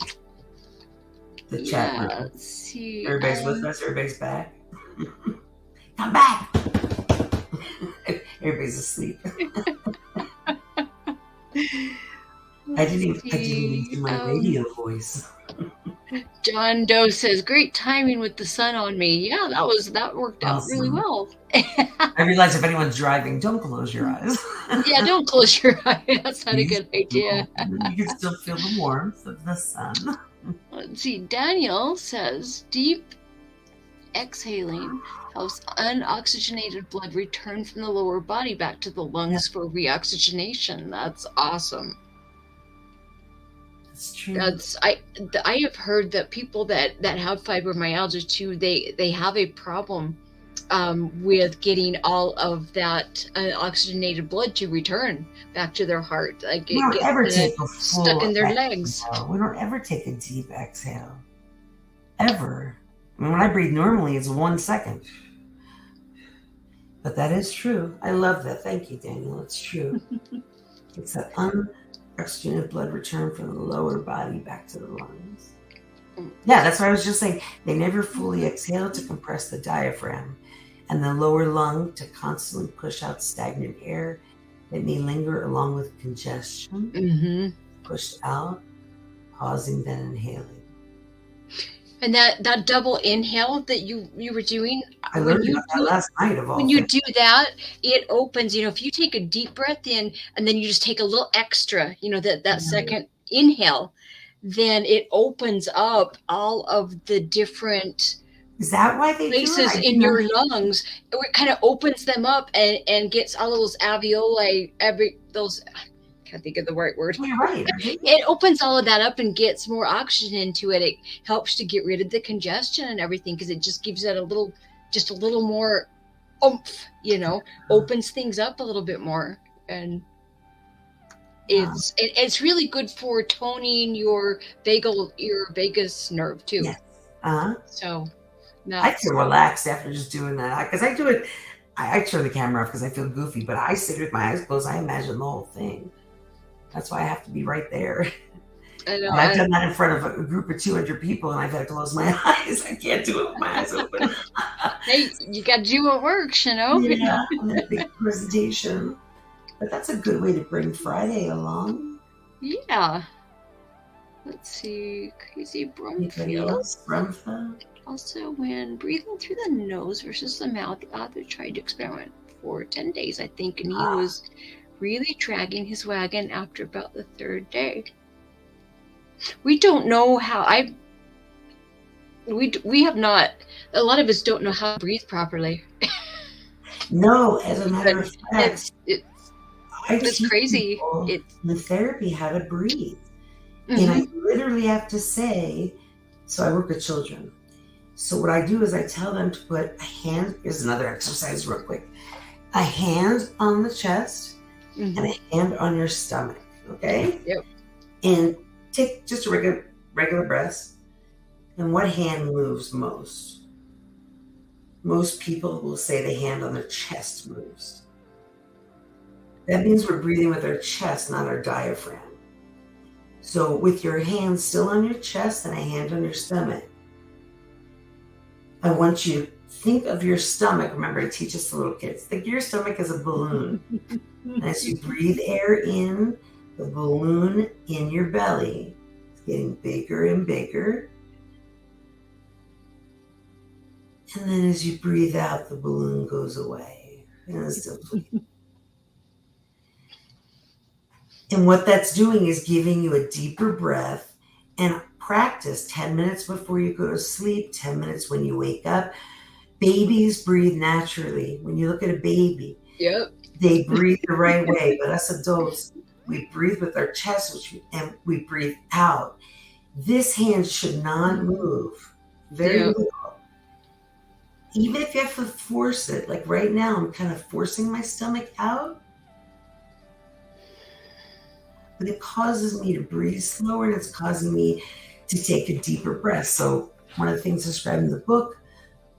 Yeah. room. Let's see. Everybody's with us. Everybody's back. Come back. Everybody's asleep. I didn't even do my radio voice. John Doe says, "Great timing with the sun on me." Yeah, that worked out really Awesome. well. I realize if anyone's driving, don't close your eyes. Yeah, don't close your eyes. That's not a good idea. You can still feel the warmth of the sun. Let's see. Daniel says, "Deep exhaling helps unoxygenated blood return from the lower body back to the lungs for reoxygenation." That's awesome. That's true. I have heard that people that have fibromyalgia too, they have a problem with getting all of that oxygenated blood to return back to their heart. Like we don't ever take a stuck in their legs. We don't ever take a deep exhale. Ever. I mean, when I breathe normally, it's 1 second. But that is true. I love that. Thank you, Daniel. It's true. It's that unoxygenated blood return from the lower body back to the lungs. Yeah, that's what I was just saying. They never fully exhale to compress the diaphragm and the lower lung to constantly push out stagnant air that may linger along with congestion, pushed out, pausing, then inhaling. And that double inhale that you were doing, I learned about that last night of all when you do that, it opens, if you take a deep breath in and then you just take a little extra, that second inhale, then it opens up all of the different Is that why they places do it? in your lungs. It kind of opens them up and gets all those alveoli, I can't think of the right word. You're right. It opens all of that up and gets more oxygen into it. It helps to get rid of the congestion and everything because it just gives it just a little more oomph, opens things up a little bit more. And it's really good for toning your vagus nerve too. Yes. So I feel relaxed after just doing that because I do it. I turn the camera off because I feel goofy, but I sit with my eyes closed. I imagine the whole thing. That's why I have to be right there. I know. And I've done that in front of a group of 200 people, and I've had to close my eyes. I can't do it with my eyes open. Hey, you got to do what works, Yeah, and a big presentation. But that's a good way to bring Friday along. Yeah. Let's see. Crazy Brumfield. Also, when breathing through the nose versus the mouth, the author tried to experiment for 10 days, I think, and he was really dragging his wagon after about the third day. We don't know how. We have not. A lot of us don't know how to breathe properly. No, as a matter of fact, it's crazy. In therapy, how to breathe, and I literally have to say. So I work with children. So what I do is I tell them to put a hand. Here's another exercise, real quick. A hand on the chest and a hand on your stomach. Okay. Yep. And take just a regular breath. And what hand moves most? Most people will say the hand on their chest moves. That means we're breathing with our chest, not our diaphragm. So with your hand still on your chest and a hand on your stomach, I want you to think of your stomach. Remember, I teach this to little kids. Think of your stomach as a balloon. And as you breathe air in, the balloon in your belly is getting bigger and bigger. And then as you breathe out, the balloon goes away and it's depleted. And what that's doing is giving you a deeper breath and practice 10 minutes before you go to sleep, 10 minutes when you wake up. Babies breathe naturally. When you look at a baby, they breathe the right way. But us adults, we breathe with our chest and we breathe out. This hand should not move. Very little. Even if you have to force it, like right now, I'm kind of forcing my stomach out. But it causes me to breathe slower and it's causing me to take a deeper breath. So one of the things described in the book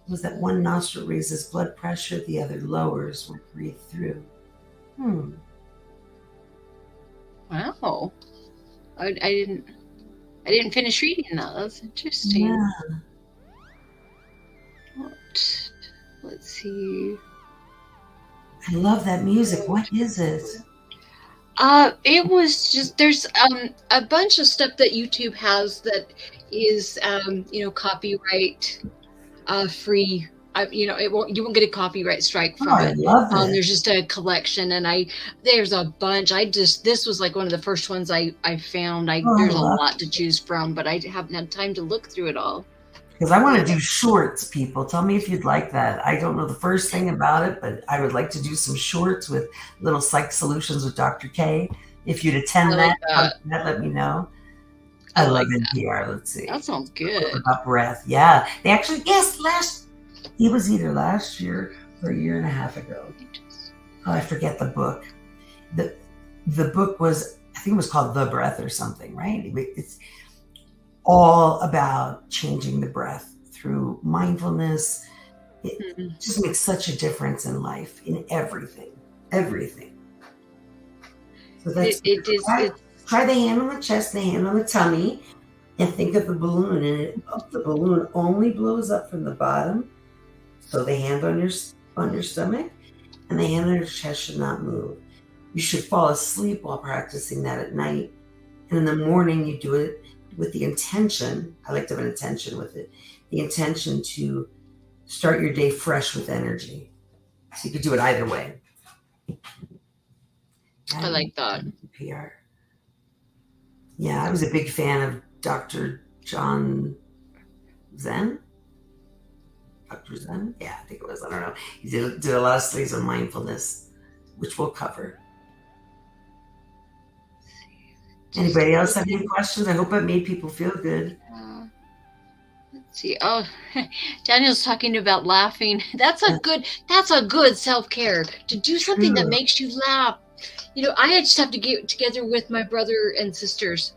was that one nostril raises blood pressure, the other lowers when breathe through. Wow. I didn't finish reading that. That's interesting. Yeah. Let's see. I love that music. What is it? It was just there's a bunch of stuff that YouTube has that is copyright free. You won't get a copyright strike from I it. love it. There's just a collection, and there's a bunch. This was like one of the first ones I found. There's a lot to choose from, but I haven't had time to look through it all. Because I want to do shorts, people. Tell me if you'd like that. I don't know the first thing about it, but I would like to do some shorts with little psych solutions with Dr. K. If you'd attend that, let me know. I love NPR. Let's see. That sounds good. About breath. Yeah. They actually, it was either last year or a year and a half ago. Oh, I forget the book. The book was, I think it was called The Breath or something, right? It's all about changing the breath through mindfulness. It just makes such a difference in life, in everything. So that's try the hand on the chest, the hand on the tummy, and think of the balloon. And the balloon only blows up from the bottom. So the hand on your stomach and the hand on your chest should not move. You should fall asleep while practicing that at night. And in the morning, you do it with the intention. I like to have an intention with it. The intention to start your day fresh with energy. So you could do it either way. I like that. PR. Yeah, I was a big fan of Dr. John Zen. Dr. Zen? Yeah, I think it was. I don't know. He did a lot of studies on mindfulness, which we'll cover. Anybody else have any questions? I hope it made people feel good. Let's see. Oh, Daniel's talking about laughing. That's a good self-care, to do something that makes you laugh. I just have to get together with my brother and sisters,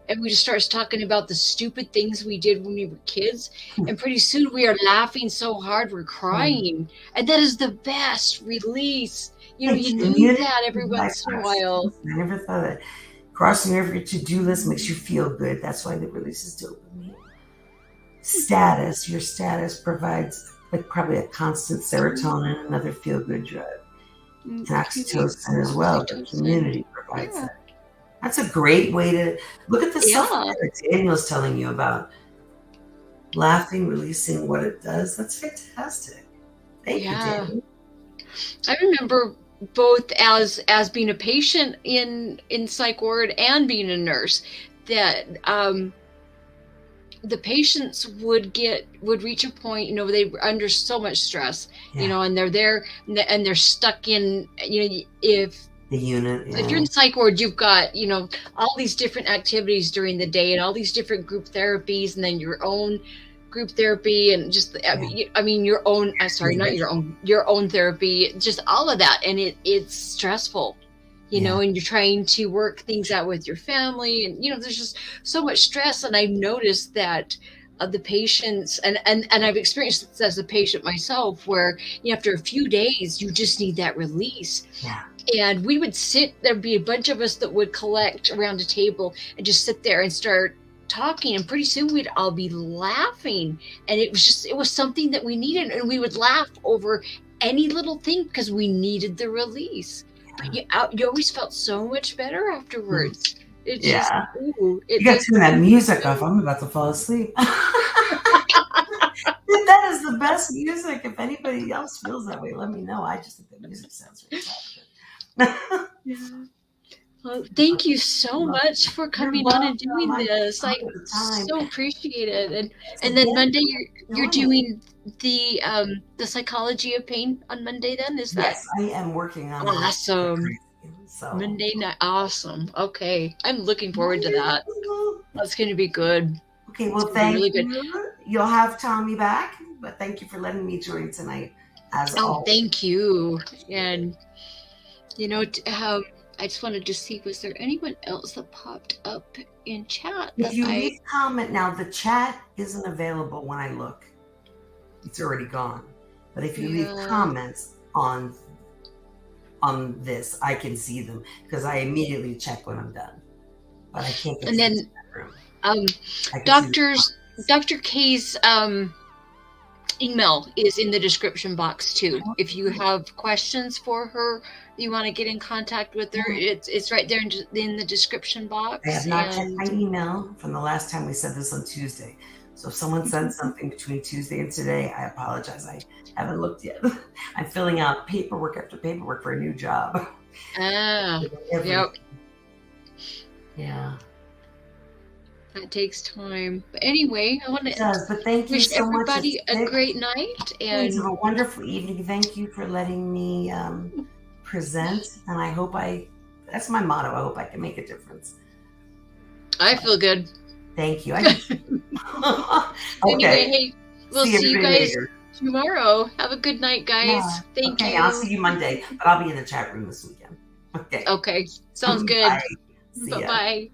and we just start talking about the stupid things we did when we were kids. And pretty soon we are laughing so hard we're crying. And that is the best release. You need that every once in a while. I never thought that. Crossing over your to-do list makes you feel good. That's why it releases dopamine. Your status provides probably a constant serotonin, another feel-good drug. And oxytocin as well. The community provides that. That's a great way to look at the self-care Daniel's telling you about. Laughing, releasing what it does. That's fantastic. Thank you, Daniel. I remember both as being a patient in psych ward and being a nurse, that the patients would reach a point, they were under so much stress, and they're there and they're stuck in, if the unit. If you're in psych ward, you've got, all these different activities during the day and all these different group therapies, and then your own group therapy, and just your own your own therapy, just all of that, and it's stressful, and you're trying to work things out with your family, and there's just so much stress. And I've noticed that the patients, and I've experienced this as a patient myself, where after a few days you just need that release. And we would there'd be a bunch of us that would collect around a table and just sit there and start talking, and pretty soon we'd all be laughing, and it was something that we needed, and we would laugh over any little thing because we needed the release. But you always felt so much better afterwards. It just, you got to turn that music off. I'm about to fall asleep. That is the best music. If anybody else feels that way, let me know. I just think the music sounds fantastic. Well, thank you so much for coming on and doing this. I so appreciate it. And then Monday you're doing the psychology of pain on Monday. Then is that? Yes, I am working on awesome. So. Monday night, awesome. Okay, I'm looking forward to that. That's going to be good. Okay, well, thank you. You'll have Tommy back, but thank you for letting me join tonight. As always. Thank you. And I just wanted to see, was there anyone else that popped up in chat If that you leave comment now, the chat isn't available when I look. It's already gone. But if you leave comments on this, I can see them because I immediately check when I'm done. But I can't get and to then the chat room. Dr. K's email is in the description box too. If you have questions for her, you want to get in contact with her, it's right there in the description box. I have not checked my email from the last time we said this on Tuesday. So if someone sent something between Tuesday and today, I apologize. I haven't looked yet. I'm filling out paperwork after paperwork for a new job. Yep. Yeah. That takes time. But anyway, I want to wish everybody a great night. And have a wonderful evening. Thank you for letting me present. And I hope that's my motto. I hope I can make a difference. I feel good. Thank you. Okay. Anyway, hey, we'll see you guys tomorrow. Have a good night, guys. Yeah. Thank you. I'll see you Monday, but I'll be in the chat room this weekend. Okay. Okay. Sounds good. Bye. Bye-bye.